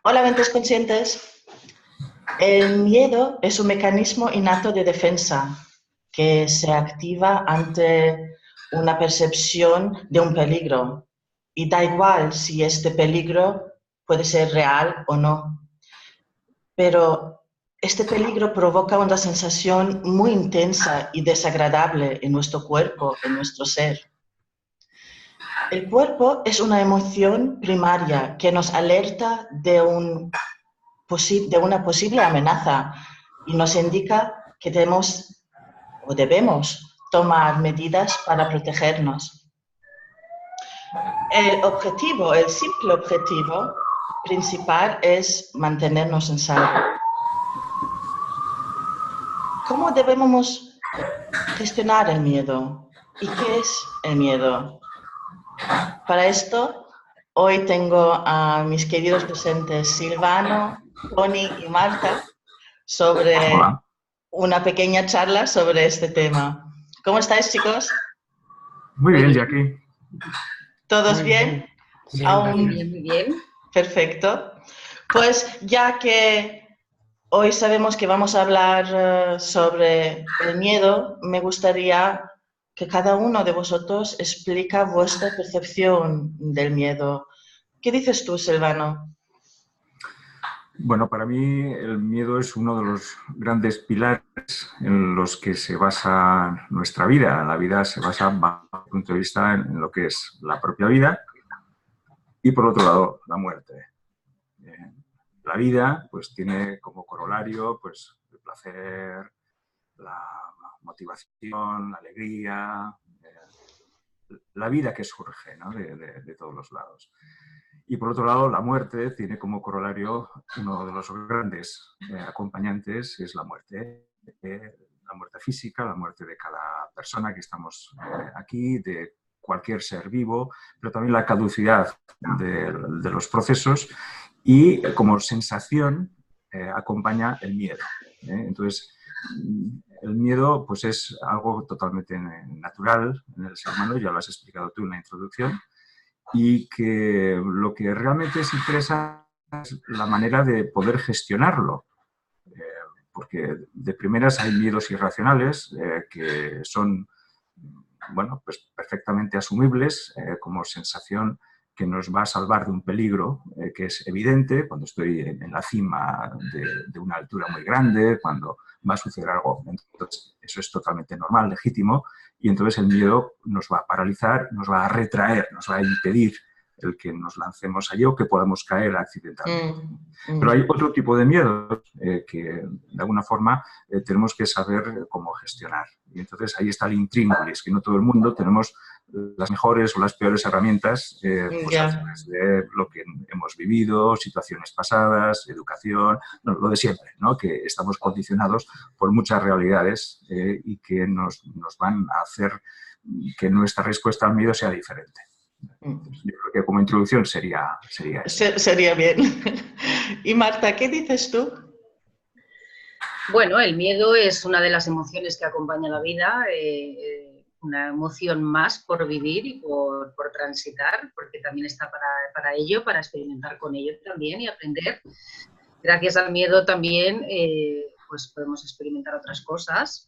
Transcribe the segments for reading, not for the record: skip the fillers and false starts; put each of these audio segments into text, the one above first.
Hola, mentes conscientes. El miedo es un mecanismo innato de defensa que se activa ante una percepción de un peligro. Y da igual si este peligro puede ser real o no. Pero este peligro provoca una sensación muy intensa y desagradable en nuestro cuerpo, en nuestro ser. El cuerpo es una emoción primaria que nos alerta de una posible amenaza y nos indica que debemos o debemos tomar medidas para protegernos. El simple objetivo principal es mantenernos en salvo. ¿Cómo debemos gestionar el miedo? ¿Y qué es el miedo? Para esto, hoy tengo a mis queridos docentes Silvano, Tony y Marta sobre Hola, una pequeña charla sobre este tema. ¿Cómo estáis, chicos? muy Muy bien, bien, Jackie. ¿Todos muy bien? bien. Bien, Muy Aún bien, gracias. muy bien. perfecto. Pues ya que hoy sabemos que vamos a hablar sobre el miedo, me gustaría que cada uno de vosotros explica vuestra percepción del miedo. ¿Qué dices tú, Silvano? Bueno, para mí el miedo es uno de los grandes pilares en los que se basa nuestra vida. La vida se basa, bajo mi punto de vista, en lo que es la propia vida y, por otro lado, la muerte. Eh, la vida, pues, tiene como corolario, pues, el placer, la motivación, la alegría, la vida que surge, ¿no? de todos los lados. Y por otro lado, la muerte tiene como corolario uno de los grandes acompañantes, es la muerte física, la muerte de cada persona que estamos aquí, de cualquier ser vivo, pero también la caducidad de los procesos y como sensación acompaña el miedo. Entonces, el miedo pues, es algo totalmente natural en el ser humano, ya lo has explicado tú en la introducción, y que lo que realmente es interesante es la manera de poder gestionarlo. Eh, porque de primeras hay miedos irracionales que son bueno, pues perfectamente asumibles como sensación que nos va a salvar de un peligro que es evidente cuando estoy en la cima de una altura muy grande, cuando va a suceder algo. Entonces, eso es totalmente normal, legítimo, y entonces el miedo nos va a paralizar, nos va a retraer, nos va a impedir el que nos lancemos allí o que podamos caer accidentalmente. Mm, Pero hay mm. otro tipo de miedos que de alguna forma tenemos que saber cómo gestionar. Y entonces ahí está el intríngulis, que no todo el mundo tenemos las mejores o las peores herramientas pues a Ya. través de lo que hemos vivido, situaciones pasadas, educación, no, lo de siempre, ¿no? Que estamos condicionados por muchas realidades y que nos van a hacer que nuestra respuesta al miedo sea diferente. Mm. Yo creo que como introducción sería eso. Sería bien. Y Marta, ¿qué dices tú? Bueno, el miedo es una de las emociones que acompaña la vida, una emoción más por vivir y por transitar, porque también está para ello, para experimentar con ello también y aprender. Gracias al miedo también pues podemos experimentar otras cosas.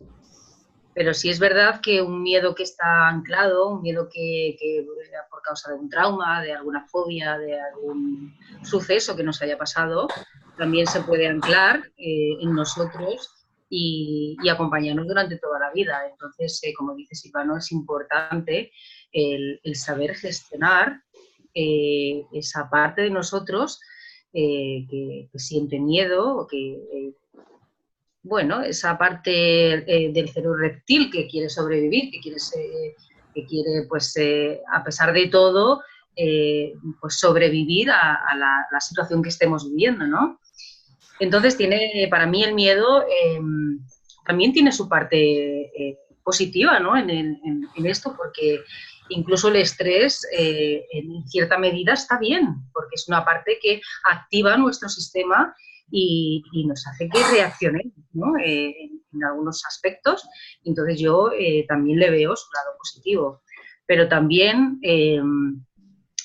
Pero sí es verdad que un miedo que está anclado, un miedo que por causa de un trauma, de alguna fobia, de algún suceso que nos haya pasado, también se puede anclar en nosotros y acompañarnos durante toda la vida. Entonces, como dice Silvano, es importante el saber gestionar esa parte de nosotros que siente miedo o que bueno, esa parte del cerebro reptil que quiere sobrevivir, que quiere pues, a pesar de todo, pues sobrevivir a la situación que estemos viviendo, ¿no? Entonces, para mí el miedo también tiene su parte positiva, ¿no? En esto, porque incluso el estrés, en cierta medida, está bien, porque es una parte que activa nuestro sistema y nos hace que reaccionemos, ¿no? En algunos aspectos. Entonces yo también le veo su lado positivo. Pero también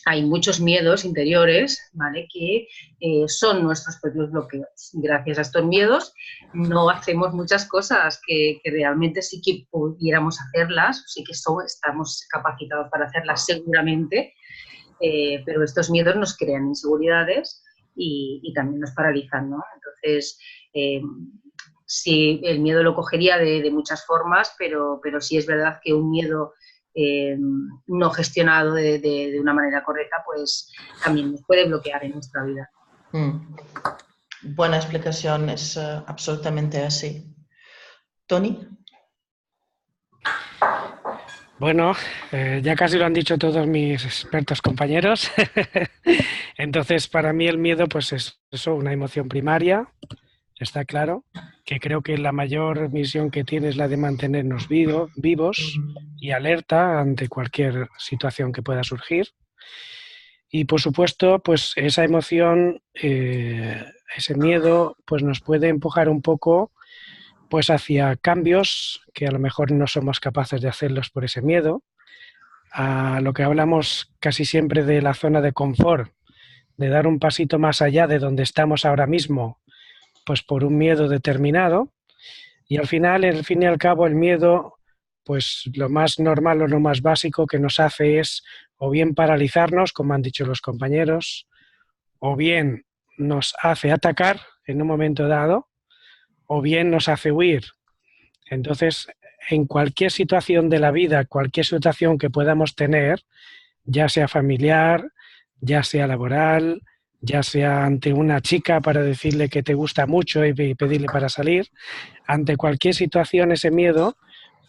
hay muchos miedos interiores, ¿vale? Que son nuestros propios bloqueos. Gracias a estos miedos no hacemos muchas cosas que realmente sí que pudiéramos hacerlas, sí que estamos capacitados para hacerlas seguramente, pero estos miedos nos crean inseguridades y también nos paralizan, ¿no? Entonces, sí, el miedo lo cogería de muchas formas, pero sí es verdad que un miedo no gestionado de una manera correcta, pues también nos puede bloquear en nuestra vida. Buena explicación, es absolutamente así. ¿Tony? Bueno, ya casi lo han dicho todos mis expertos compañeros. Entonces, para mí el miedo, pues es eso, una emoción primaria, está claro, que creo que la mayor misión que tiene es la de mantenernos vivos y alerta ante cualquier situación que pueda surgir. Y por supuesto, pues esa emoción, ese miedo, pues nos puede empujar un poco pues hacia cambios que a lo mejor no somos capaces de hacerlos por ese miedo, a lo que hablamos casi siempre de la zona de confort, de dar un pasito más allá de donde estamos ahora mismo, pues por un miedo determinado. Y al final, al fin y al cabo, el miedo, pues lo más normal o lo más básico que nos hace es o bien paralizarnos, como han dicho los compañeros, o bien nos hace atacar en un momento dado, o bien nos hace huir. Entonces, en cualquier situación de la vida, cualquier situación que podamos tener, ya sea familiar, ya sea laboral, ya sea ante una chica para decirle que te gusta mucho y pedirle para salir, ante cualquier situación ese miedo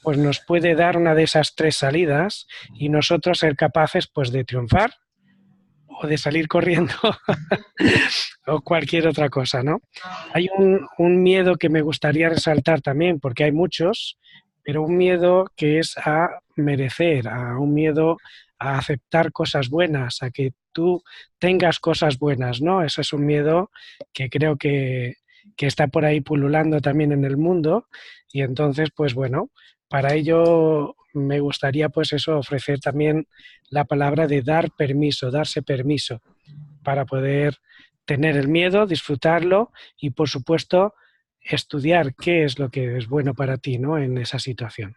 pues nos puede dar una de esas tres salidas y nosotros ser capaces pues de triunfar o de salir corriendo o cualquier otra cosa, ¿no? Hay un miedo que me gustaría resaltar también, porque hay muchos, pero un miedo que es a merecer, a un miedo a aceptar cosas buenas, a que tú tengas cosas buenas, ¿no? Eso es un miedo que creo que está por ahí pululando también en el mundo y entonces, pues bueno, para ello me gustaría pues eso, ofrecer también la palabra de dar permiso, darse permiso para poder tener el miedo, disfrutarlo y, por supuesto, estudiar qué es lo que es bueno para ti, ¿no? En esa situación.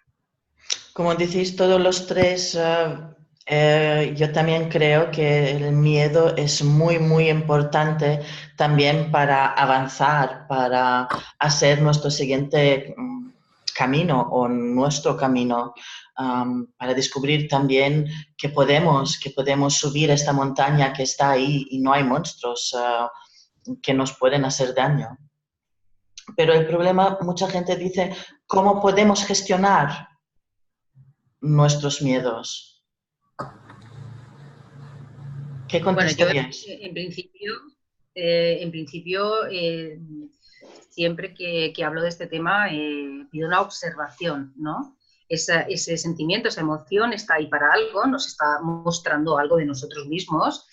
Como decís todos los tres, yo también creo que el miedo es muy, muy importante también para avanzar, para hacer nuestro siguiente camino o nuestro camino, para descubrir también que podemos subir esta montaña que está ahí y no hay monstruos que nos pueden hacer daño. Pero el problema, mucha gente dice, ¿cómo podemos gestionar nuestros miedos? ¿Qué Bueno, yo contestarías? en principio siempre que hablo de este tema pido una observación, ¿no? Ese sentimiento, esa emoción está ahí para algo, nos está mostrando algo de nosotros mismos,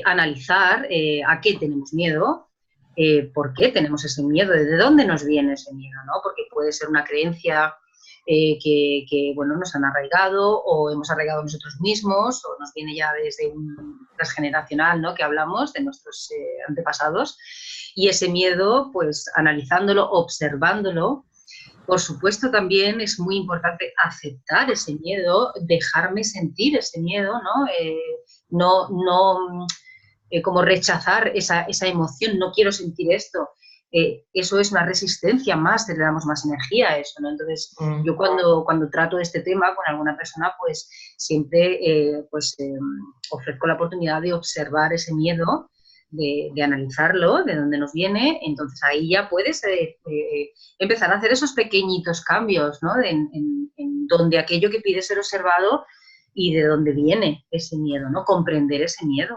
analizar a qué tenemos miedo, por qué tenemos ese miedo, de dónde nos viene ese miedo, ¿no? Porque puede ser una creencia que bueno, nos han arraigado o hemos arraigado nosotros mismos o nos viene ya desde un transgeneracional, ¿no? Que hablamos de nuestros antepasados y ese miedo, pues analizándolo, observándolo. Por supuesto, también es muy importante aceptar ese miedo, dejarme sentir ese miedo, ¿no? No como rechazar esa emoción, no quiero sentir esto. Eso es una resistencia más, le damos más energía a eso, ¿no? Entonces, yo cuando trato de este tema con alguna persona, pues siempre ofrezco la oportunidad de observar ese miedo, de analizarlo, de dónde nos viene, entonces ahí ya puedes empezar a hacer esos pequeñitos cambios, ¿no? En donde aquello que pide ser observado y de dónde viene ese miedo, ¿no? Comprender ese miedo.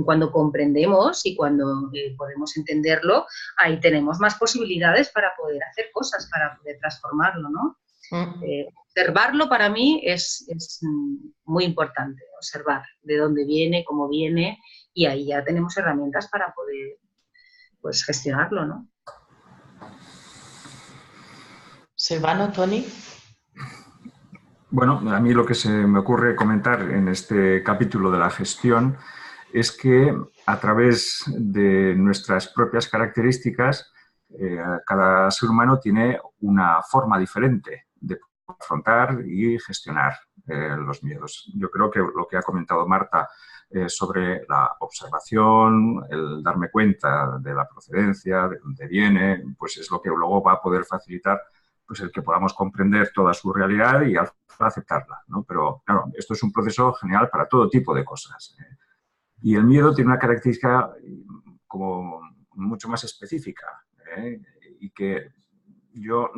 Cuando comprendemos y cuando podemos entenderlo, ahí tenemos más posibilidades para poder hacer cosas, para poder transformarlo, ¿no? Observarlo para mí es muy importante, observar de dónde viene, cómo viene, y ahí ya tenemos herramientas para poder pues, gestionarlo, ¿no? Silvano, Tony. Bueno, a mí lo que se me ocurre comentar en este capítulo de la gestión es que a través de nuestras propias características, cada ser humano tiene una forma diferente de afrontar y gestionar los miedos. Yo creo que lo que ha comentado Marta sobre la observación, el darme cuenta de la procedencia, de dónde viene, pues es lo que luego va a poder facilitar pues el que podamos comprender toda su realidad y al final aceptarla, ¿no? Pero claro, esto es un proceso general para todo tipo de cosas. Y el miedo tiene una característica como mucho más específica, ¿eh? Y que yo,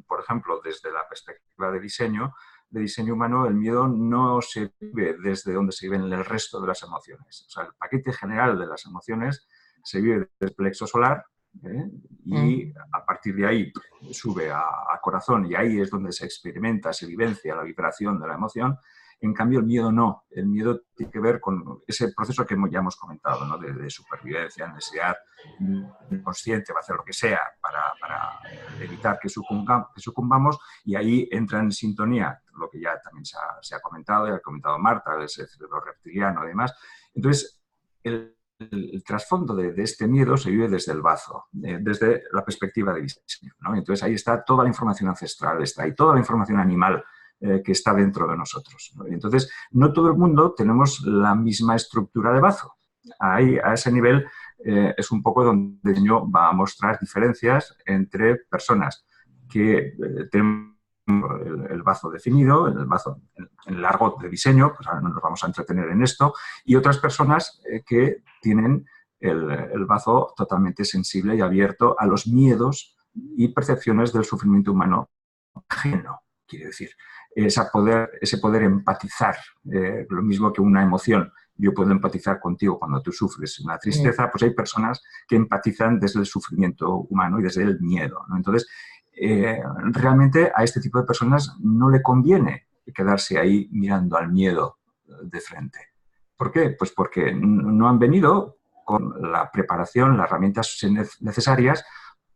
por ejemplo, desde la perspectiva de diseño humano, el miedo no se vive desde donde se viven el resto de las emociones. O sea, el paquete general de las emociones se vive desde el plexo solar, ¿eh? Y a partir de ahí sube a corazón y ahí es donde se experimenta, se vivencia la vibración de la emoción. En cambio, el miedo no. El miedo tiene que ver con ese proceso que ya hemos comentado, ¿no? De supervivencia, necesidad inconsciente, va a hacer lo que sea para evitar que sucumbamos, y ahí entra en sintonía lo que ya también se ha comentado, ya ha comentado Marta, el cerebro reptiliano y demás. Entonces, el trasfondo de este miedo se vive desde el bazo, desde la perspectiva de diseño, ¿no? Entonces ahí está toda la información ancestral, está ahí toda la información animal que está dentro de nosotros, ¿no? Entonces, no todo el mundo tenemos la misma estructura de bazo. Ahí, a ese nivel, es un poco donde el diseño va a mostrar diferencias entre personas que tenemos el bazo definido, el bazo en el argot de diseño, pues ahora no nos vamos a entretener en esto, y otras personas que tienen el bazo totalmente sensible y abierto a los miedos y percepciones del sufrimiento humano ajeno, quiere decir, ese poder empatizar, lo mismo que una emoción. Yo puedo empatizar contigo cuando tú sufres una tristeza, pues hay personas que empatizan desde el sufrimiento humano y desde el miedo, ¿no? Entonces, realmente a este tipo de personas no le conviene quedarse ahí mirando al miedo de frente. ¿Por qué? Pues porque no han venido con la preparación, las herramientas necesarias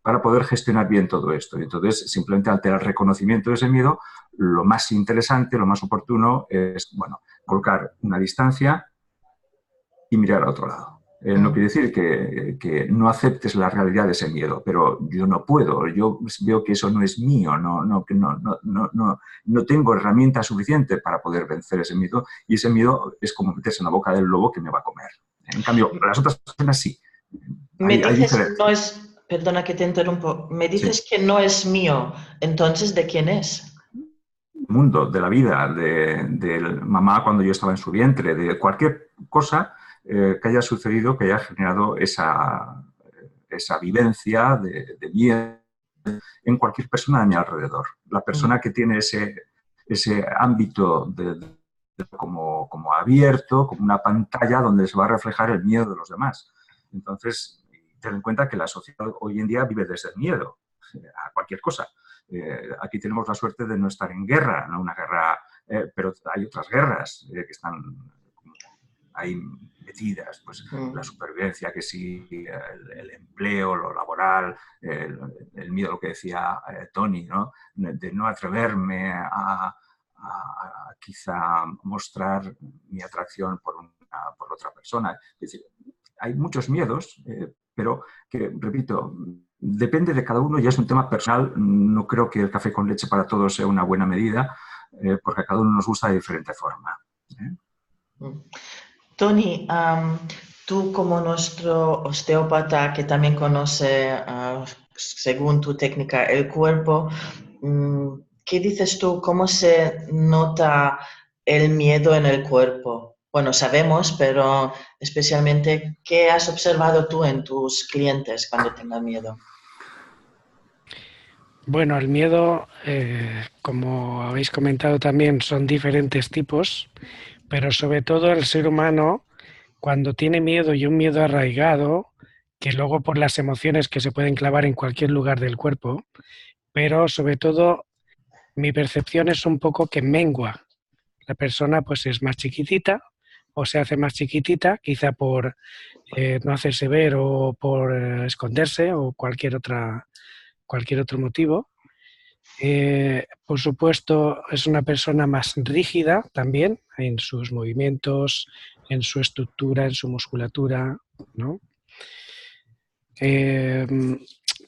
para poder gestionar bien todo esto. Y entonces, simplemente ante el reconocimiento de ese miedo, lo más interesante, lo más oportuno es, bueno, colocar una distancia y mirar a otro lado. No quiere decir que no aceptes la realidad de ese miedo, pero yo no puedo, yo veo que eso no es mío, no tengo herramientas suficientes para poder vencer ese miedo, y ese miedo es como meterse en la boca del lobo que me va a comer. En cambio, las otras personas sí. Me dices, no es, perdona que te interrumpo, me dices que no es mío, entonces, ¿de quién es? Mundo, de la vida, de mamá cuando yo estaba en su vientre, de cualquier cosa que haya sucedido, que haya generado esa vivencia de miedo en cualquier persona de mi alrededor. La persona que tiene ese ámbito como abierto, como una pantalla donde se va a reflejar el miedo de los demás. Entonces, ten en cuenta que la sociedad hoy en día vive desde el miedo a cualquier cosa. Aquí tenemos la suerte de no estar en guerra, no una guerra, pero hay otras guerras que están ahí metidas, pues la supervivencia, que sí, el empleo, lo laboral, el miedo, lo que decía Tony, ¿no? De no atreverme a quizá mostrar mi atracción por otra persona. Es decir, hay muchos miedos, pero que, repito, depende de cada uno y es un tema personal. No creo que el café con leche para todos sea una buena medida, porque a cada uno nos gusta de diferente forma. Tony, tú como nuestro osteópata que también conoce, según tu técnica, el cuerpo, ¿qué dices tú? ¿Cómo se nota el miedo en el cuerpo? Bueno, sabemos, pero especialmente, ¿qué has observado tú en tus clientes cuando tengan miedo? Bueno, el miedo, como habéis comentado también, son diferentes tipos, pero sobre todo el ser humano, cuando tiene miedo y un miedo arraigado, que luego por las emociones que se pueden clavar en cualquier lugar del cuerpo, pero sobre todo mi percepción es un poco que mengua. La persona pues es más chiquitita o se hace más chiquitita, quizá por no hacerse ver o por esconderse o cualquier otro motivo. Por supuesto, es una persona más rígida también en sus movimientos, en su estructura, en su musculatura, ¿no?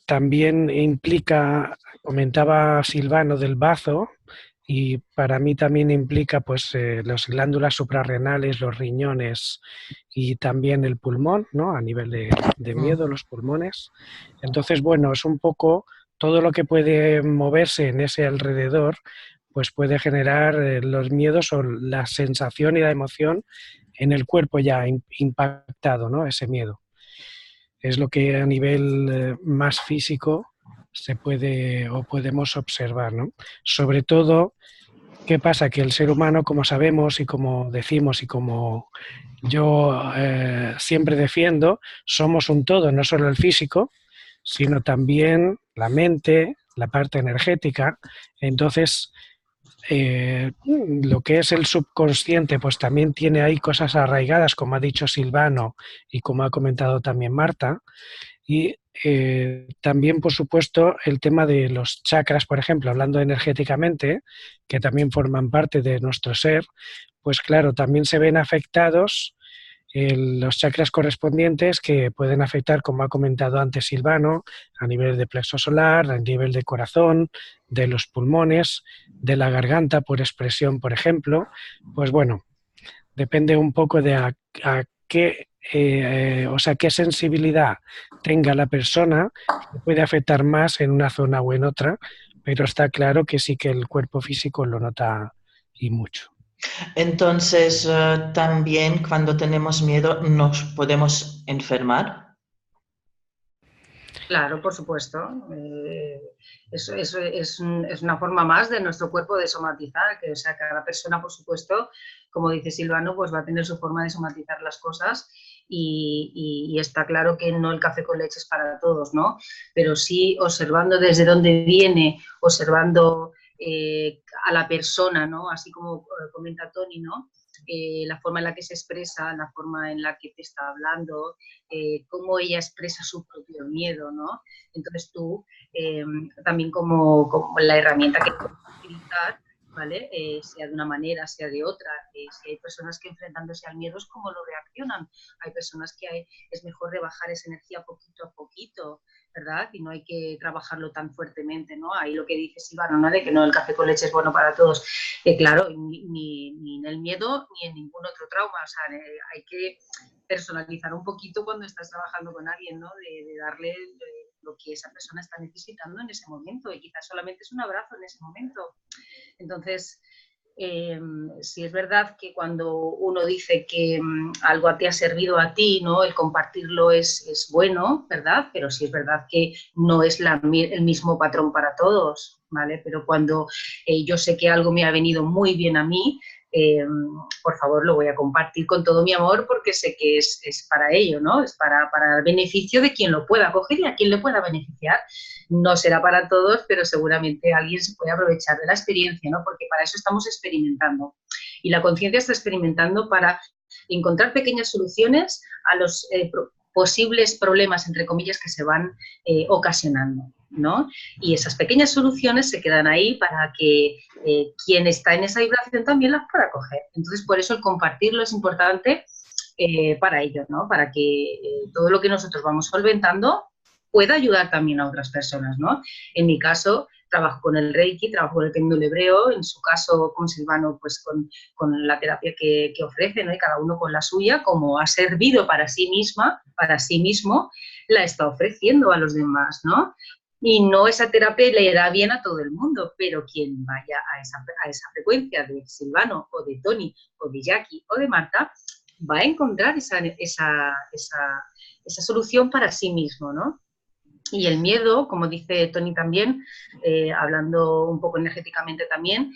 También implica, comentaba Silvano del bazo, y para mí también implica pues las glándulas suprarrenales, los riñones y también el pulmón, ¿no? A nivel de miedo, los pulmones. Entonces, bueno, es un poco todo lo que puede moverse en ese alrededor, pues puede generar los miedos o la sensación y la emoción en el cuerpo ya impactado, ¿no? Ese miedo. Es lo que a nivel más físico se puede o podemos observar, ¿no? Sobre todo, ¿qué pasa? Que el ser humano, como sabemos y como decimos y como yo siempre defiendo, somos un todo, no solo el físico, sino también la mente, la parte energética. Entonces, lo que es el subconsciente, pues también tiene ahí cosas arraigadas, como ha dicho Silvano y como ha comentado también Marta. Y también, por supuesto, el tema de los chakras, por ejemplo, hablando energéticamente, que también forman parte de nuestro ser, pues claro, también se ven afectados los chakras correspondientes que pueden afectar, como ha comentado antes Silvano, a nivel de plexo solar, a nivel de corazón, de los pulmones, de la garganta por expresión, por ejemplo. Pues bueno, depende un poco de a qué, o sea, qué sensibilidad tenga la persona, que puede afectar más en una zona o en otra, pero está claro que sí que el cuerpo físico lo nota y mucho. Entonces, también cuando tenemos miedo nos podemos enfermar. Claro, por supuesto. Es una forma más de nuestro cuerpo de somatizar, que o sea, cada persona, por supuesto, como dice Silvano, pues va a tener su forma de somatizar las cosas y está claro que no el café con leche es para todos, ¿no? Pero sí observando desde dónde viene, observando a la persona, ¿no? Así como comenta Tony, ¿no? La forma en la que se expresa, la forma en la que te está hablando, cómo ella expresa su propio miedo, ¿no? Entonces tú, también como la herramienta que puedes utilizar, ¿vale? Sea de una manera, sea de otra. Si hay personas que enfrentándose al miedo es cómo lo reaccionan. Hay personas que es mejor rebajar esa energía poquito a poquito, ¿verdad? Y no hay que trabajarlo tan fuertemente, ¿no? Ahí lo que dice Silvano, ¿no? De que no, el café con leche es bueno para todos. Claro, ni en el miedo ni en ningún otro trauma. O sea, hay que personalizar un poquito cuando estás trabajando con alguien, ¿no? De darle lo que esa persona está necesitando en ese momento y quizás solamente es un abrazo en ese momento. Entonces, si es verdad que cuando uno dice que algo te ha servido a ti, ¿no? El compartirlo es bueno, ¿verdad? Pero sí es verdad que no es el mismo patrón para todos, ¿vale? Pero cuando yo sé que algo me ha venido muy bien a mí, por favor lo voy a compartir con todo mi amor porque sé que es para ello, ¿no? Es para el beneficio de quien lo pueda coger y a quien le pueda beneficiar. No será para todos, pero seguramente alguien se puede aprovechar de la experiencia, ¿no? Porque para eso estamos experimentando. Y la conciencia está experimentando para encontrar pequeñas soluciones a los posibles problemas, entre comillas, que se van ocasionando, ¿no? Y esas pequeñas soluciones se quedan ahí para que quien está en esa vibración también las pueda coger. Entonces, por eso el compartirlo es importante para ello, ¿no? Para que todo lo que nosotros vamos solventando pueda ayudar también a otras personas, ¿no? En mi caso, trabajo con el Reiki, trabajo con el péndulo hebreo, en su caso con Silvano, pues con la terapia que ofrece, ¿no? Y cada uno con la suya, como ha servido para sí misma, para sí mismo, la está ofreciendo a los demás, ¿no? Y no esa terapia le irá bien a todo el mundo, pero quien vaya a esa frecuencia de Silvano o de Tony o de Jackie o de Marta, va a encontrar esa solución para sí mismo, ¿no? Y el miedo, como dice Tony también, hablando un poco energéticamente también,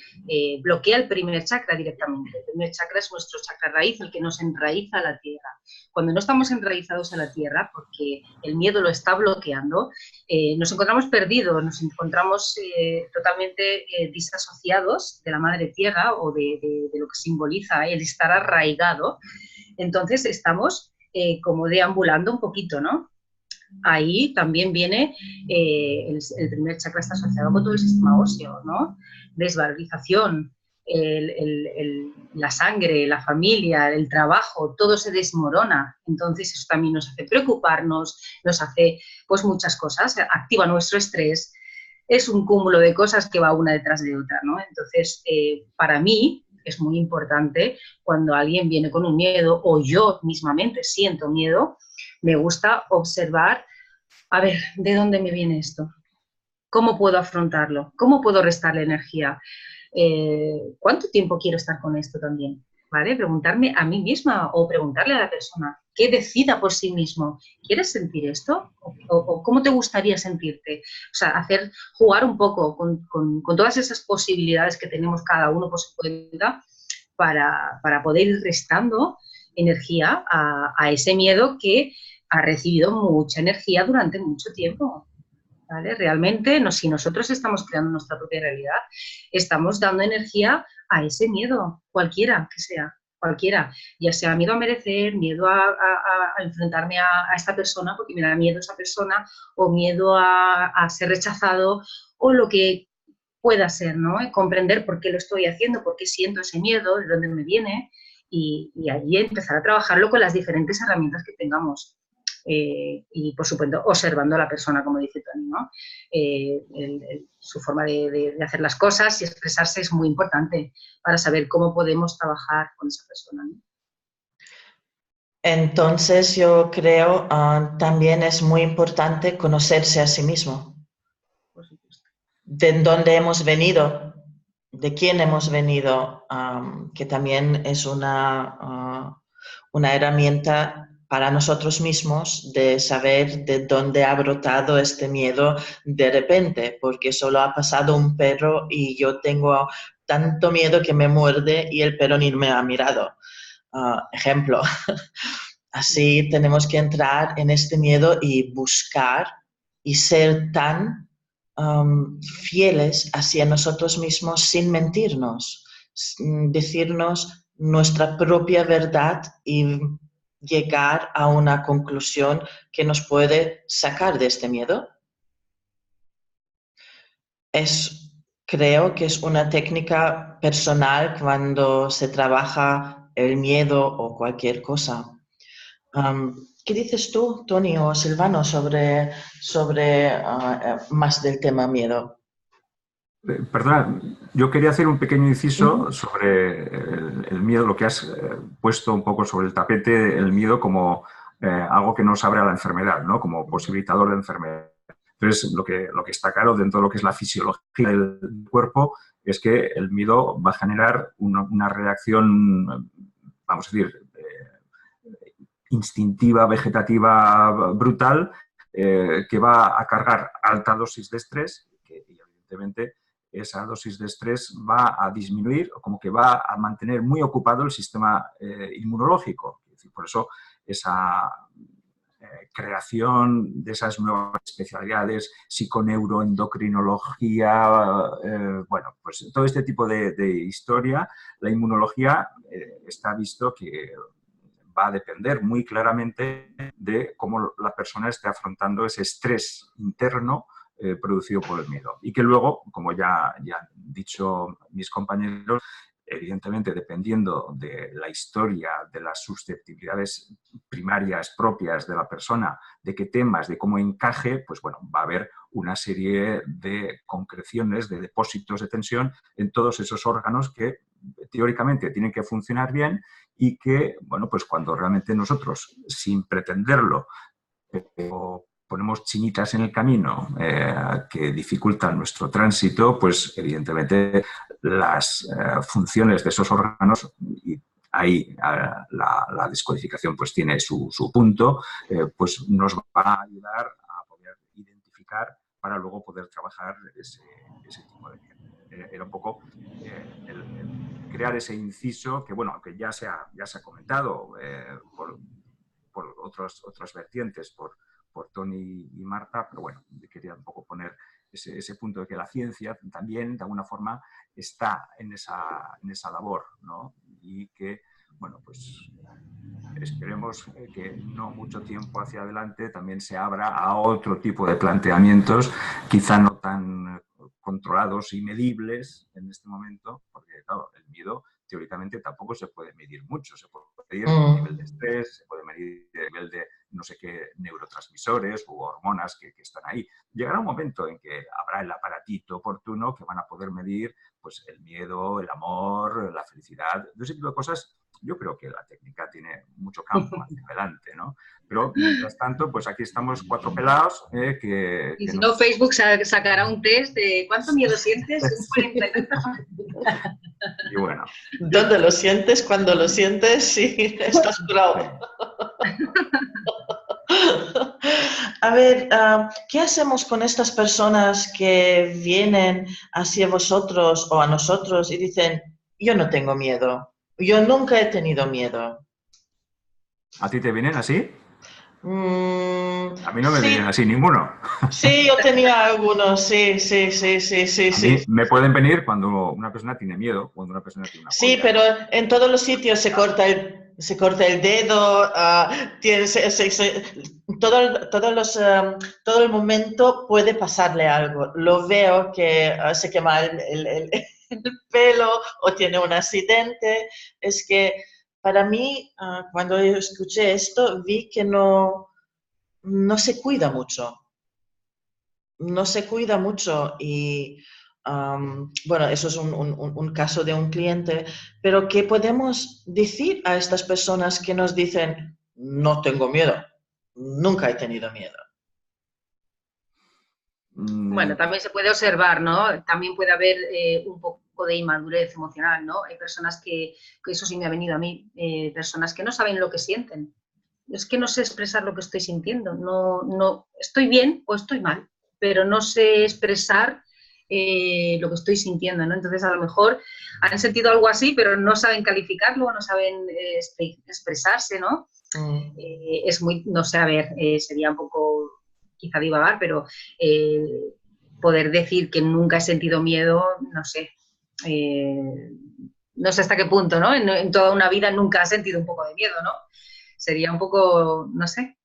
bloquea el primer chakra directamente. El primer chakra es nuestro chakra raíz, el que nos enraiza a la tierra. Cuando no estamos enraizados a la tierra, porque el miedo lo está bloqueando, nos encontramos perdidos, nos encontramos totalmente disasociados de la madre tierra o de lo que simboliza el estar arraigado. Entonces estamos como deambulando un poquito, ¿no? ahí también viene, el primer chakra está asociado con todo el sistema óseo, ¿no? Desvalorización, la sangre, la familia, el trabajo, todo se desmorona. Entonces eso también nos hace preocuparnos, nos hace pues muchas cosas, activa nuestro estrés. Es un cúmulo de cosas que va una detrás de otra, ¿no? Entonces, para mí es muy importante cuando alguien viene con un miedo o yo mismamente siento miedo, me gusta observar, a ver, ¿de dónde me viene esto? ¿Cómo puedo afrontarlo? ¿Cómo puedo restarle energía? ¿Cuánto tiempo quiero estar con esto también? ¿Vale? Preguntarme a mí misma o preguntarle a la persona que decida por sí mismo. ¿Quieres sentir esto? ¿O cómo te gustaría sentirte? O sea, jugar un poco con todas esas posibilidades que tenemos cada uno por su cuenta para poder ir restando energía a ese miedo que ha recibido mucha energía durante mucho tiempo. ¿Vale? Realmente, si nosotros estamos creando nuestra propia realidad, estamos dando energía a ese miedo, cualquiera que sea, cualquiera, ya sea miedo a merecer, miedo a enfrentarme a esta persona porque me da miedo esa persona, o miedo a ser rechazado, o lo que pueda ser, ¿no? Comprender por qué lo estoy haciendo, por qué siento ese miedo, de dónde me viene, y allí empezar a trabajarlo con las diferentes herramientas que tengamos. Y, por supuesto, observando a la persona, como dice Toni, ¿no? Su forma de hacer las cosas y expresarse es muy importante para saber cómo podemos trabajar con esa persona, ¿no? Entonces yo creo también es muy importante conocerse a sí mismo, Por supuesto. de dónde hemos venido, de quién hemos venido, que también es una herramienta para nosotros mismos de saber de dónde ha brotado este miedo de repente, porque solo ha pasado un perro y yo tengo tanto miedo que me muerde y el perro ni me ha mirado. Ejemplo. Así tenemos que entrar en este miedo y buscar y ser tan fieles hacia nosotros mismos sin mentirnos, decirnos nuestra propia verdad y llegar a una conclusión que nos puede sacar de este miedo. Creo que es una técnica personal cuando se trabaja el miedo o cualquier cosa. ¿Qué dices tú, Toni o Silvano, sobre más del tema miedo? Perdona, yo quería hacer un pequeño inciso sobre el miedo, lo que has puesto un poco sobre el tapete, el miedo como algo que nos abre a la enfermedad, ¿no? Como posibilitador de enfermedad. Entonces, lo que está claro dentro de lo que es la fisiología del cuerpo es que el miedo va a generar una reacción, vamos a decir, instintiva, vegetativa, brutal, que va a cargar alta dosis de estrés, que evidentemente esa dosis de estrés va a disminuir, o como que va a mantener muy ocupado el sistema inmunológico. Es decir, por eso esa creación de esas nuevas especialidades, psiconeuroendocrinología, bueno, pues todo este tipo de historia, la inmunología está visto que va a depender muy claramente de cómo la persona esté afrontando ese estrés interno producido por el miedo. Y que luego, como ya han dicho mis compañeros, evidentemente, dependiendo de la historia, de las susceptibilidades primarias propias de la persona, de qué temas, de cómo encaje, pues bueno, va a haber una serie de concreciones, de depósitos de tensión en todos esos órganos que teóricamente tienen que funcionar bien y que, bueno, pues cuando realmente nosotros, sin pretenderlo, ponemos chinitas en el camino que dificultan nuestro tránsito, pues evidentemente las funciones de esos órganos, y ahí la descodificación pues tiene su punto, pues nos va a ayudar a poder identificar para luego poder trabajar ese tipo de miedo. Era un poco el crear ese inciso que, bueno, que ya se ha comentado por otras vertientes, por Toni y Marta, pero bueno, quería un poco poner ese punto de que la ciencia también, de alguna forma, está en esa labor, ¿no? Y que, bueno, pues esperemos que no mucho tiempo hacia adelante también se abra a otro tipo de planteamientos, quizá no tan controlados y medibles en este momento, porque claro, el miedo teóricamente tampoco se puede medir mucho, se puede medir el nivel de estrés, se puede medir el nivel de no sé qué neurotransmisores u hormonas que están ahí. Llegará un momento en que habrá el aparatito oportuno que van a poder medir pues, el miedo, el amor, la felicidad, de ese tipo de cosas. Yo creo que la técnica tiene mucho campo hacia adelante, ¿no? Pero mientras tanto, pues aquí estamos 4 pelados Y si no, Facebook sacará un test de ¿cuánto miedo sientes? Un 40. Y bueno. ¿Dónde lo sientes? Cuando lo sientes, sí, estás bravo. A ver, ¿qué hacemos con estas personas que vienen hacia vosotros o a nosotros y dicen, yo no tengo miedo, yo nunca he tenido miedo? ¿A ti te vienen así? A mí no me Sí. vienen así ninguno. Sí, yo tenía algunos, sí. A mí me pueden venir cuando una persona tiene miedo, cuando una persona tiene una fobia. Sí, pero en todos los sitios se corta el dedo, todo el momento puede pasarle algo. Lo veo que se quema el pelo o tiene un accidente. Es que para mí, cuando yo escuché esto, vi que no se cuida mucho. No se cuida mucho y, bueno, eso es un caso de un cliente, pero ¿qué podemos decir a estas personas que nos dicen, no tengo miedo, nunca he tenido miedo? Bueno, también se puede observar, ¿no? También puede haber un poco de inmadurez emocional, ¿no? Hay personas que eso sí me ha venido a mí, personas que no saben lo que sienten. Es que no sé expresar lo que estoy sintiendo, no estoy bien o estoy mal, pero no sé expresar lo que estoy sintiendo, ¿no? Entonces, a lo mejor han sentido algo así, pero no saben calificarlo, no saben expresarse, ¿no? Es muy, no sé, a ver, sería un poco quizá divagar, pero poder decir que nunca he sentido miedo, no sé. No sé hasta qué punto, ¿no? En toda una vida nunca has sentido un poco de miedo, ¿no? Sería un poco, no sé,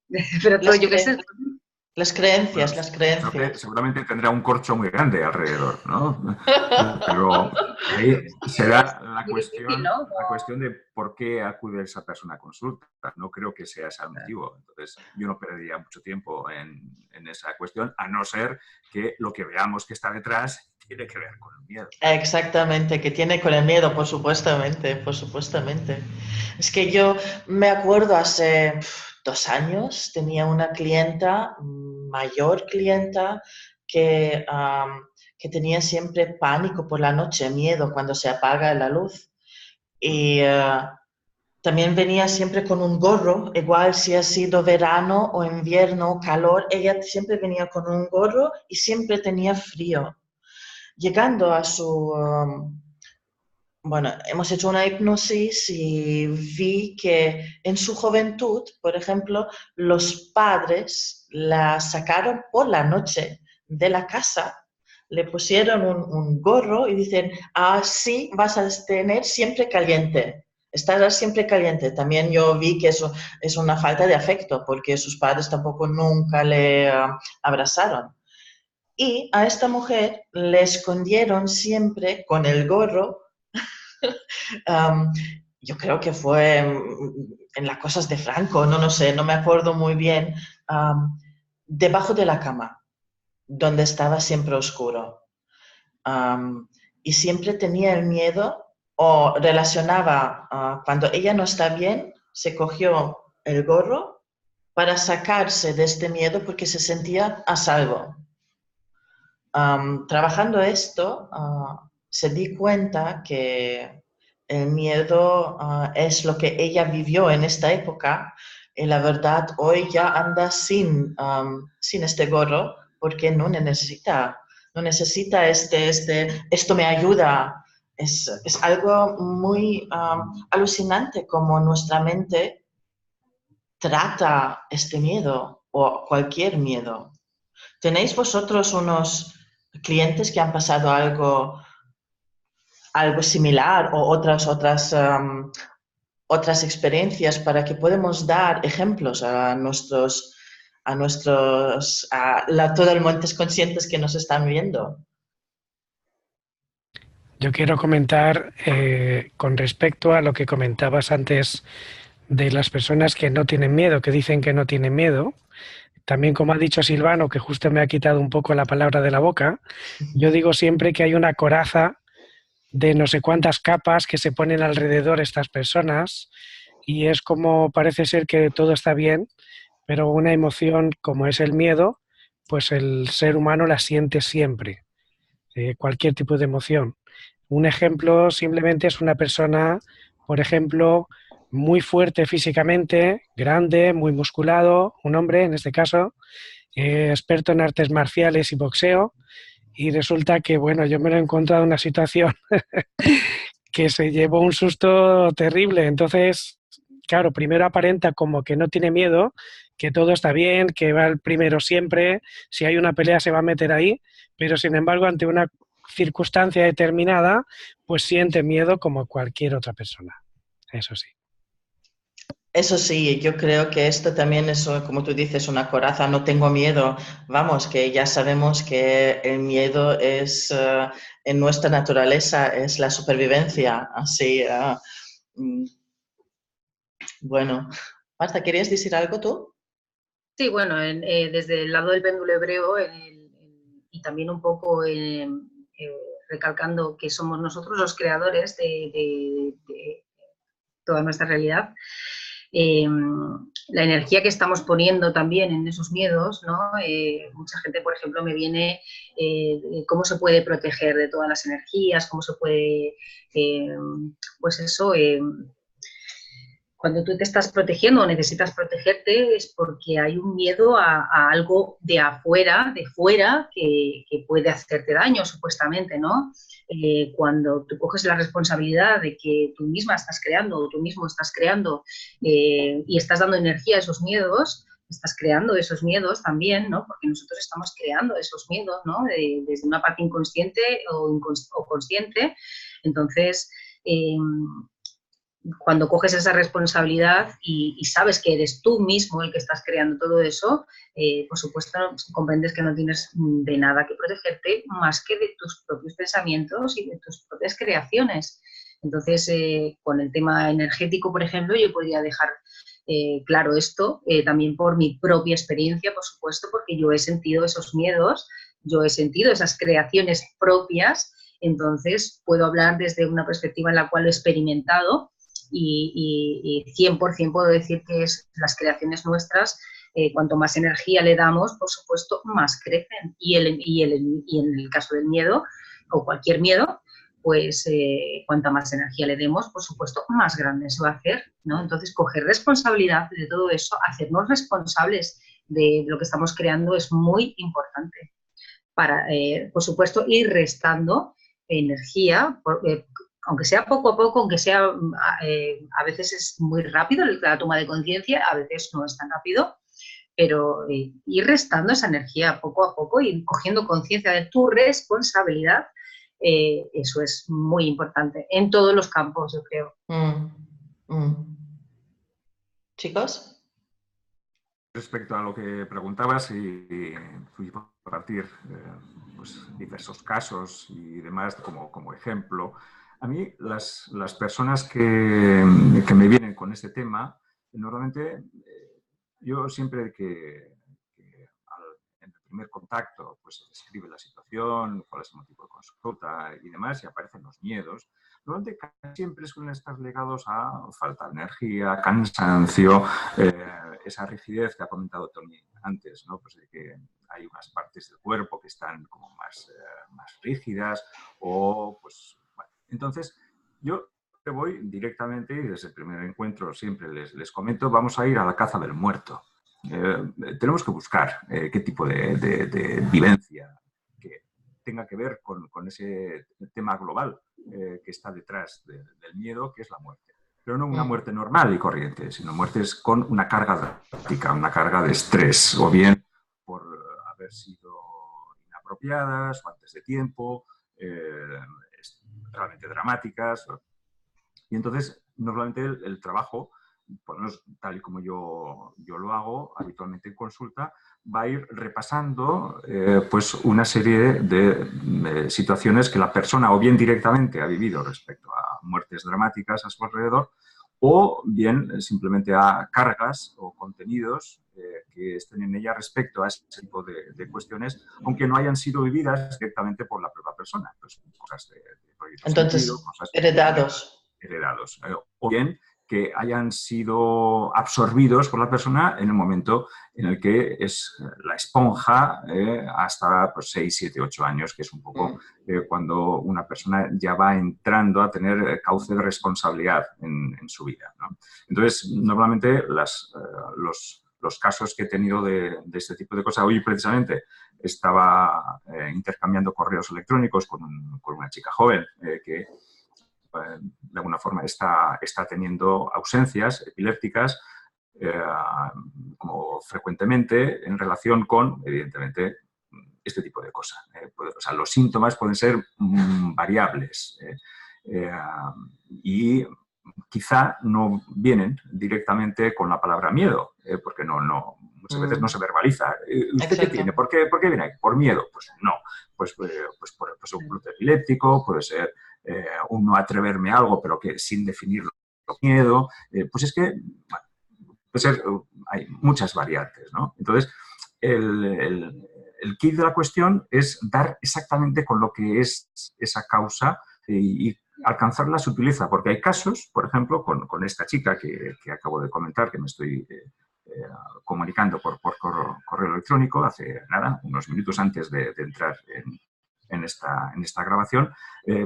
pero todo, yo qué sé. Las creencias, bueno, las creencias. seguramente tendrá un corcho muy grande alrededor, ¿no? Pero ahí será la Difícil, ¿no? cuestión de por qué acude esa persona a consulta. No creo que sea ese el motivo. Entonces, yo no perdería mucho tiempo en esa cuestión, a no ser que lo que veamos que está detrás tiene que ver con el miedo. Exactamente, que tiene con el miedo, por supuestamente. Es que yo me acuerdo hace 2 años, tenía una clienta, mayor clienta, que tenía siempre pánico por la noche, miedo cuando se apaga la luz. Y también venía siempre con un gorro, igual si ha sido verano o invierno, calor, ella siempre venía con un gorro y siempre tenía frío. Llegando a su... bueno, hemos hecho una hipnosis y vi que en su juventud, por ejemplo, los padres la sacaron por la noche de la casa, le pusieron un gorro y dicen, sí, vas a tener siempre caliente, estarás siempre caliente. También yo vi que eso es una falta de afecto porque sus padres tampoco nunca le abrazaron. Y a esta mujer le escondieron siempre con el gorro. Yo creo que fue en las cosas de Franco, no sé, no me acuerdo muy bien, debajo de la cama, donde estaba siempre oscuro. Y siempre tenía el miedo o relacionaba, cuando ella no está bien, se cogió el gorro para sacarse de este miedo porque se sentía a salvo. Trabajando esto, se di cuenta que el miedo es lo que ella vivió en esta época y la verdad hoy ya anda sin este gorro porque no necesita esto me ayuda. Es algo muy alucinante como nuestra mente trata este miedo o cualquier miedo. ¿Tenéis vosotros unos clientes que han pasado algo similar o otras otras experiencias para que podamos dar ejemplos a todos los mentes conscientes que nos están viendo. Yo quiero comentar con respecto a lo que comentabas antes de las personas que no tienen miedo, que dicen que no tienen miedo. También, como ha dicho Silvano, que justo me ha quitado un poco la palabra de la boca, yo digo siempre que hay una coraza de no sé cuántas capas que se ponen alrededor estas personas y es como parece ser que todo está bien, pero una emoción como es el miedo, pues el ser humano la siente siempre, cualquier tipo de emoción. Un ejemplo simplemente es una persona, por ejemplo, muy fuerte físicamente, grande, muy musculado, un hombre en este caso, experto en artes marciales y boxeo, y resulta que, bueno, yo me lo he encontrado en una situación que se llevó un susto terrible. Entonces, claro, primero aparenta como que no tiene miedo, que todo está bien, que va el primero siempre, si hay una pelea se va a meter ahí, pero sin embargo, ante una circunstancia determinada, pues siente miedo como cualquier otra persona. Eso sí. Eso sí, yo creo que esto también es, como tú dices, una coraza. No tengo miedo. Vamos, que ya sabemos que el miedo es, en nuestra naturaleza, es la supervivencia. Así, mm, bueno. Marta, ¿querías decir algo tú? Sí, bueno, desde el lado del péndulo hebreo y también un poco recalcando que somos nosotros los creadores de toda nuestra realidad, la energía que estamos poniendo también en esos miedos, ¿no? Mucha gente, por ejemplo, me viene cómo se puede proteger de todas las energías, cómo se puede, pues eso, cuando tú te estás protegiendo o necesitas protegerte es porque hay un miedo a algo de afuera, de fuera, que puede hacerte daño, supuestamente, ¿no? Cuando tú coges la responsabilidad de que tú misma estás creando o tú mismo estás creando y estás dando energía a esos miedos, estás creando esos miedos también, ¿no? Porque nosotros estamos creando esos miedos, ¿no? Desde una parte inconsciente o consciente. Entonces, cuando coges esa responsabilidad y sabes que eres tú mismo el que estás creando todo eso, por supuesto comprendes que no tienes de nada que protegerte más que de tus propios pensamientos y de tus propias creaciones. Entonces, con el tema energético, por ejemplo, yo podría dejar claro esto también por mi propia experiencia, por supuesto, porque yo he sentido esos miedos, yo he sentido esas creaciones propias, entonces puedo hablar desde una perspectiva en la cual he experimentado y 100% puedo decir que las creaciones nuestras, cuanto más energía le damos, por supuesto, más crecen. Y en el caso del miedo, o cualquier miedo, pues cuanta más energía le demos, por supuesto, más grande se va a hacer, ¿no? Entonces, coger responsabilidad de todo eso, hacernos responsables de lo que estamos creando es muy importante para, por supuesto, ir restando energía, aunque sea poco a poco, aunque sea, a veces es muy rápido la toma de conciencia, a veces no es tan rápido, pero ir restando esa energía poco a poco y cogiendo conciencia de tu responsabilidad, eso es muy importante en todos los campos, yo creo. ¿Chicos? Respecto a lo que preguntabas y fui a partir pues, diversos casos y demás como ejemplo, a mí las personas que me vienen con este tema, normalmente yo siempre en el primer contacto pues se describe la situación, cuál es el motivo de consulta y demás, y aparecen los miedos, normalmente siempre suelen estar ligados a falta de energía, cansancio, esa rigidez que ha comentado Tony antes, ¿no? Pues de que hay unas partes del cuerpo que están como más rígidas o pues bueno. Entonces yo voy directamente y desde el primer encuentro siempre les comento, vamos a ir a la caza del muerto. Tenemos que buscar qué tipo de vivencia que tenga que ver con ese tema global que está detrás del miedo, que es la muerte. Pero no una muerte normal y corriente, sino muertes con una carga dramática, una carga de estrés, o bien por haber sido inapropiadas o antes de tiempo, realmente dramáticas. Y entonces normalmente el trabajo, por lo menos tal y como yo lo hago habitualmente en consulta, va a ir repasando pues una serie de situaciones que la persona o bien directamente ha vivido respecto a muertes dramáticas a su alrededor, o bien simplemente a cargas o contenidos que estén en ella respecto a ese tipo de cuestiones, aunque no hayan sido vividas directamente por la propia persona. Pues cosas de proyecto sentido, Entonces, cosas heredados. heredados. O bien que hayan sido absorbidos por la persona en el momento en el que es la esponja hasta pues, 6, 7, 8 años, que es un poco cuando una persona ya va entrando a tener cauce de responsabilidad en su vida, ¿no? Entonces, normalmente los casos que he tenido de este tipo de cosas, hoy precisamente estaba intercambiando correos electrónicos con una chica joven que de alguna forma está teniendo ausencias epilépticas como frecuentemente en relación con, evidentemente, este tipo de cosas. O sea, los síntomas pueden ser variables y quizá no vienen directamente con la palabra miedo, porque muchas veces no se verbaliza. ¿Usted qué tiene? ¿Por qué viene aquí? ¿Por miedo? Pues no. Pues un brote epiléptico, puede ser un no atreverme a algo, pero que sin definirlo miedo. Pues es que, bueno, puede ser, hay muchas variantes, ¿no? Entonces, el kit de la cuestión es dar exactamente con lo que es esa causa y alcanzar la sutileza, porque hay casos, por ejemplo, con esta chica que acabo de comentar, que me estoy comunicando por correo electrónico hace nada, unos minutos antes de entrar en esta grabación,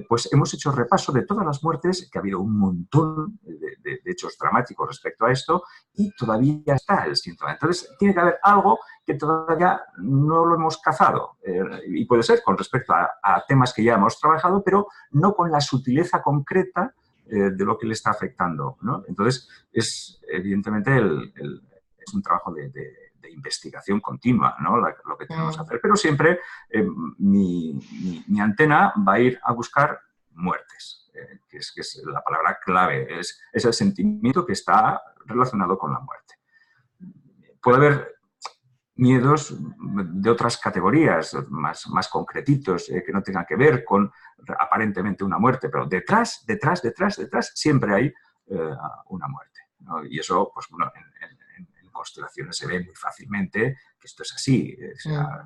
pues hemos hecho repaso de todas las muertes, que ha habido un montón de hechos dramáticos respecto a esto, y todavía está el síntoma. Entonces, tiene que haber algo que todavía no lo hemos cazado. Y puede ser con respecto a temas que ya hemos trabajado, pero no con la sutileza concreta de lo que le está afectando, ¿no? Entonces, evidentemente es un trabajo de investigación continua, ¿no? Lo que tenemos que hacer. Pero siempre mi antena va a ir a buscar muertes, que es la palabra clave, es el sentimiento que está relacionado con la muerte. Puede haber miedos de otras categorías, más concretitos, que no tengan que ver con aparentemente una muerte, pero detrás siempre hay una muerte, ¿no? Y eso, pues bueno, en constelaciones se ve muy fácilmente que esto es así. O sea,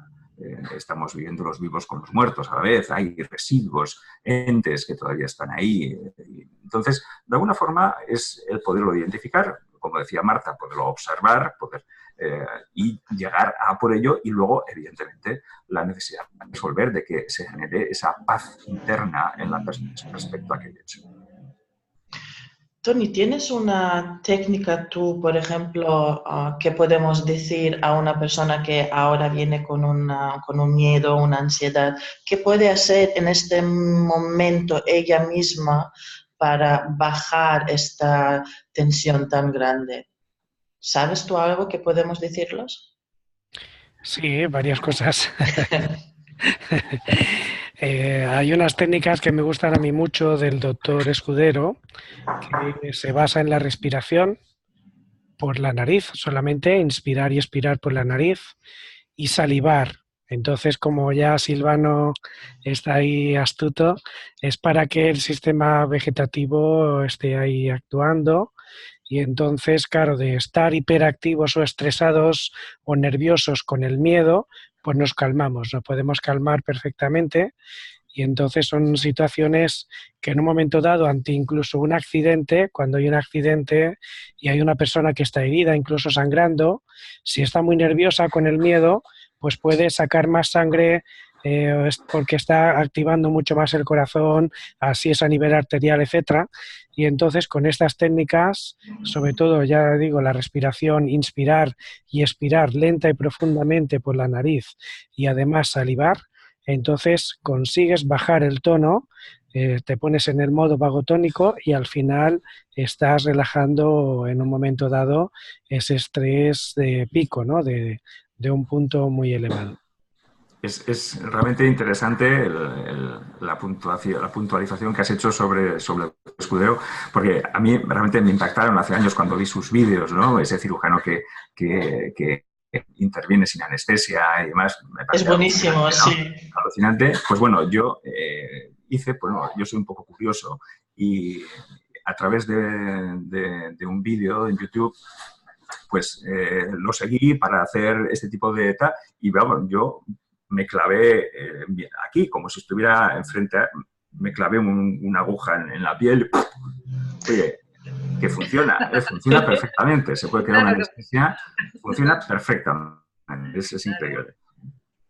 estamos viviendo los vivos con los muertos a la vez, hay residuos, entes que todavía están ahí. Entonces, de alguna forma es el poderlo identificar, como decía Marta, poderlo observar, y llegar a por ello, y luego, evidentemente, la necesidad de resolver, de que se genere esa paz interna en la persona respecto a aquel hecho. Tony, ¿tienes una técnica tú, por ejemplo, que podemos decir a una persona que ahora viene con un miedo, una ansiedad, qué puede hacer en este momento ella misma para bajar esta tensión tan grande? ¿Sabes tú algo que podemos decirlos? Sí, varias cosas. Hay unas técnicas que me gustan a mí mucho del doctor Escudero, que se basa en la respiración por la nariz, solamente inspirar y expirar por la nariz y salivar. Entonces, como ya Silvano está ahí astuto, es para que el sistema vegetativo esté ahí actuando. Y entonces, claro, de estar hiperactivos o estresados o nerviosos con el miedo, pues nos calmamos, nos podemos calmar perfectamente. Y entonces son situaciones que en un momento dado, ante incluso un accidente, cuando hay un accidente y hay una persona que está herida, incluso sangrando, si está muy nerviosa con el miedo, pues puede sacar más sangre porque está activando mucho más el corazón, así es a nivel arterial, etcétera. Y entonces con estas técnicas, sobre todo, ya digo, la respiración, inspirar y expirar lenta y profundamente por la nariz y además salivar, entonces consigues bajar el tono, te pones en el modo vagotónico y al final estás relajando en un momento dado ese estrés de pico, ¿no? de un punto muy elevado. Es realmente interesante la puntualización que has hecho sobre Escudero, porque a mí realmente me impactaron hace años cuando vi sus vídeos, ¿no? Ese cirujano que interviene sin anestesia y demás. Me Es parece buenísimo, alucinante, sí. ¿no? Alucinante. Pues bueno, yo yo soy un poco curioso y a través de un vídeo en YouTube, pues lo seguí para hacer este tipo de tal y vamos, yo me clavé aquí, como si estuviera enfrente, me clavé una aguja en la piel. Oye, que funciona perfectamente. Se puede quedar una Claro, anestesia, funciona perfectamente. Es increíble.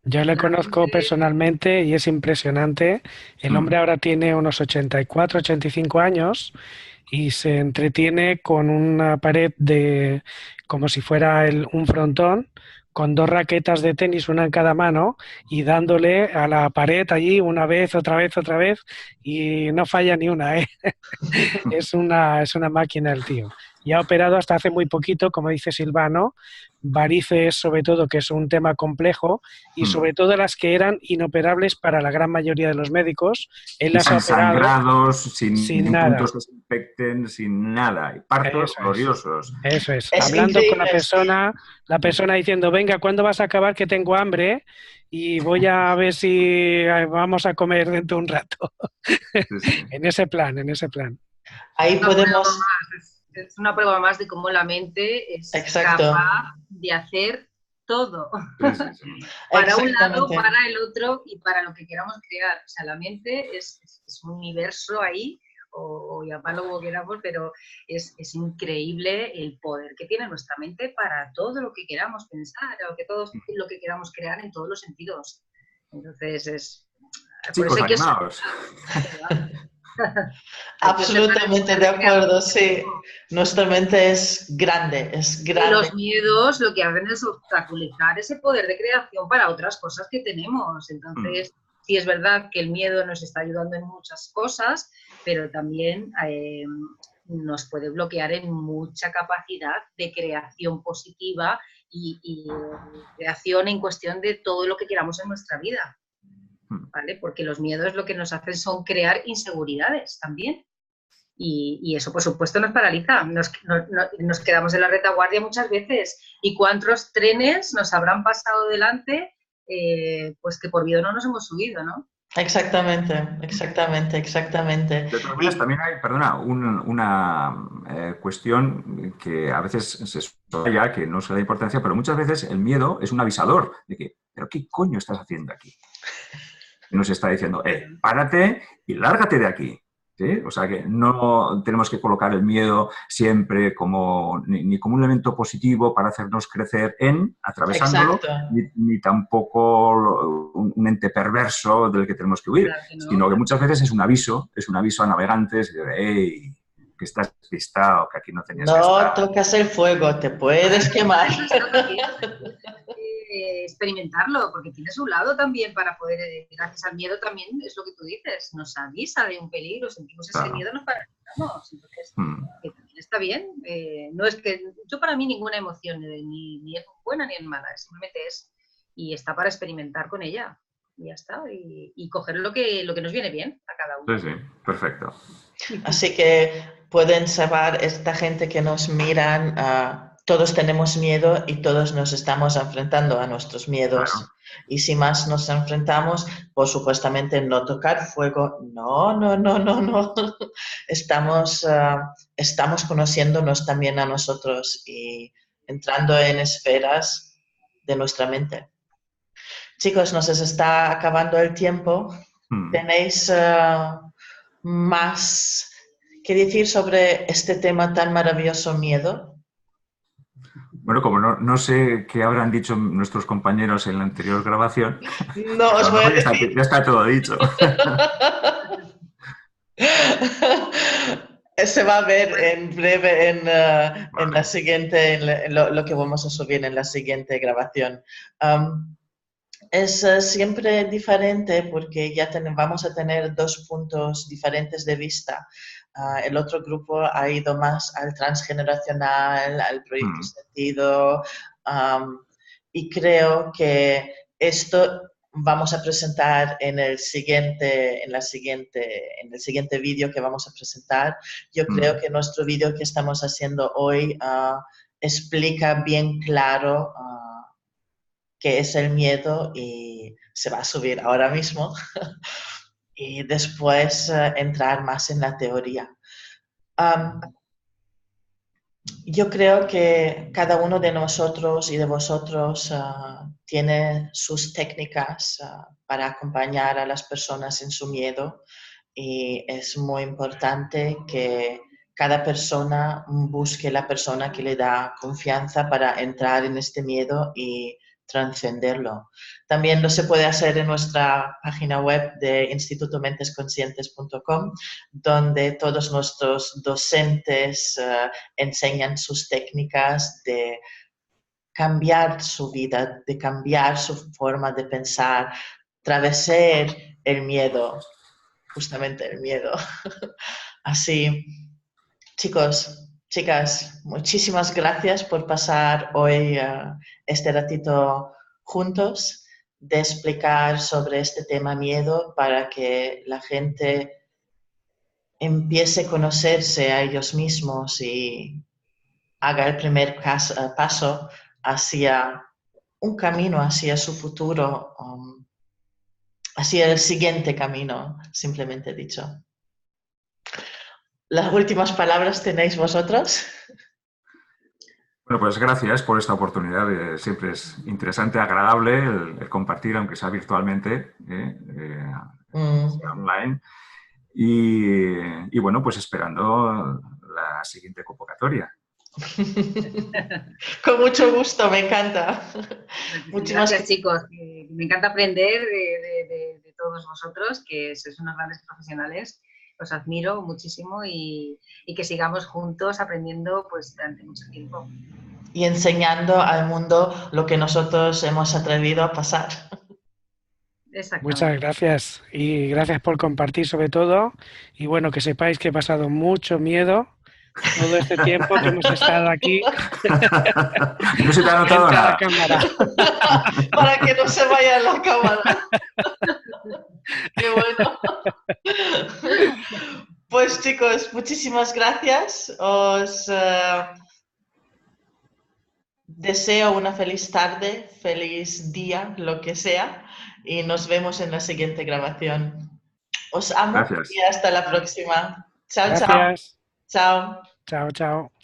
Yo le conozco realmente, personalmente y es impresionante. El hombre ahora tiene unos 84, 85 años y se entretiene con una pared de como si fuera un frontón, con dos raquetas de tenis, una en cada mano, y dándole a la pared allí una vez, otra vez, y no falla ni una, ¿eh? Es una máquina el tío. Y ha operado hasta hace muy poquito, como dice Silvano, varices sobre todo, que es un tema complejo, y sobre todo las que eran inoperables para la gran mayoría de los médicos. Él Y las ha sin operado sangrados, sin sin nada. puntos que se infecten, sin nada. Y partos Eso es. gloriosos. Eso es. Es Hablando con increíble. la persona diciendo, venga, ¿cuándo vas a acabar que tengo hambre? Y voy a ver si vamos a comer dentro de un rato. Sí, sí. En ese plan, en ese plan. Ahí una prueba podemos, más, es una prueba más de cómo la mente es exacto, capaz de hacer todo, Sí, sí, sí. para un lado, exactamente. para el otro y para lo que queramos crear. O sea, la mente es un universo ahí, o llamarlo como queramos, pero es increíble el poder que tiene nuestra mente para todo lo que queramos pensar, lo que queramos crear en todos los sentidos. Entonces, por Chicos, eso hay que animaos. observar. Hay que observar el Absolutamente poder de de acuerdo, creación. sí. Nuestra mente es grande, es Y grande. los miedos lo que hacen es obstaculizar ese poder de creación para otras cosas que tenemos. Entonces, sí es verdad que el miedo nos está ayudando en muchas cosas, pero también nos puede bloquear en mucha capacidad de creación positiva y creación en cuestión de todo lo que queramos en nuestra vida, ¿vale? Porque los miedos lo que nos hacen son crear inseguridades también. Y eso, por supuesto, nos paraliza. Nos quedamos en la retaguardia muchas veces. ¿Y cuántos trenes nos habrán pasado delante? Pues que por miedo no nos hemos subido, ¿no? Exactamente, exactamente, exactamente. De todas maneras, Y también hay, perdona, una cuestión que a veces se subraya, que no se le da importancia, pero muchas veces el miedo es un avisador de que, ¿pero qué coño estás haciendo aquí? Y nos está diciendo, párate y lárgate de aquí. ¿Sí? O sea que no tenemos que colocar el miedo siempre como ni como un elemento positivo para hacernos crecer atravesándolo, exacto. ni tampoco un ente perverso del que tenemos que huir, Claro que no, sino que claro. muchas veces es un aviso a navegantes de, hey, que estás despistado, que aquí no tenías que No estar. tocas el fuego, te puedes quemar. Esto también experimentarlo, porque tiene su lado también para poder, gracias al miedo también, es lo que tú dices, nos avisa de un peligro, sentimos ese Claro. miedo, nos paralizamos. Entonces, que también está bien. No es que, yo para mí ninguna emoción, ni es buena ni es mala, simplemente es, y está para experimentar con ella. Y ya está, y coger lo que nos viene bien a cada uno. Sí, sí, perfecto. Así que pueden saber esta gente que nos miran, todos tenemos miedo y todos nos estamos enfrentando a nuestros miedos. Claro. Y si más nos enfrentamos, por supuestamente no tocar fuego, no, no, no, no, no. Estamos conociéndonos también a nosotros y entrando en esferas de nuestra mente. Chicos, nos está acabando el tiempo. ¿Tenéis más que decir sobre este tema tan maravilloso, miedo? Bueno, como no sé qué habrán dicho nuestros compañeros en la anterior grabación, No pues a os lo voy a mejor decir. ya está todo dicho. Se va a ver en breve en la Vale. siguiente, lo que vamos a subir en la siguiente grabación. Es siempre diferente porque ya vamos a tener dos puntos diferentes de vista. El otro grupo ha ido más al transgeneracional, al proyecto sentido, y creo que esto vamos a presentar en el siguiente vídeo que vamos a presentar. Yo creo que nuestro vídeo que estamos haciendo hoy explica bien claro qué es el miedo y se va a subir ahora mismo y después entrar más en la teoría. Yo creo que cada uno de nosotros y de vosotros tiene sus técnicas para acompañar a las personas en su miedo y es muy importante que cada persona busque la persona que le da confianza para entrar en este miedo y trascenderlo. También lo se puede hacer en nuestra página web de institutomentesconscientes.com, donde todos nuestros docentes enseñan sus técnicas de cambiar su vida, de cambiar su forma de pensar, atravesar el miedo, justamente el miedo. Así, chicos, chicas, muchísimas gracias por pasar hoy este ratito juntos de explicar sobre este tema miedo para que la gente empiece a conocerse a ellos mismos y haga el primer paso hacia un camino, hacia su futuro, hacia el siguiente camino, simplemente dicho. ¿Las últimas palabras tenéis vosotros? Bueno, pues gracias por esta oportunidad. Siempre es interesante, agradable el compartir, aunque sea virtualmente, sea online. Y bueno, pues esperando la siguiente convocatoria. Con mucho gusto, me encanta. Gracias, chicos. Me encanta aprender de todos vosotros, que sois unos grandes profesionales. Os admiro muchísimo y que sigamos juntos aprendiendo pues durante mucho tiempo. Y enseñando al mundo lo que nosotros hemos atrevido a pasar. Muchas gracias y gracias por compartir sobre todo. Y bueno, que sepáis que he pasado mucho miedo todo este tiempo que hemos estado aquí. No se te ha notado nada. Para que no se vaya la cámara. Qué bueno. Pues chicos, muchísimas gracias. Os deseo una feliz tarde, feliz día, lo que sea. Y nos vemos en la siguiente grabación. Os amo. Gracias. Y hasta la próxima. Chao, gracias. chao. Chao. Chao, chao.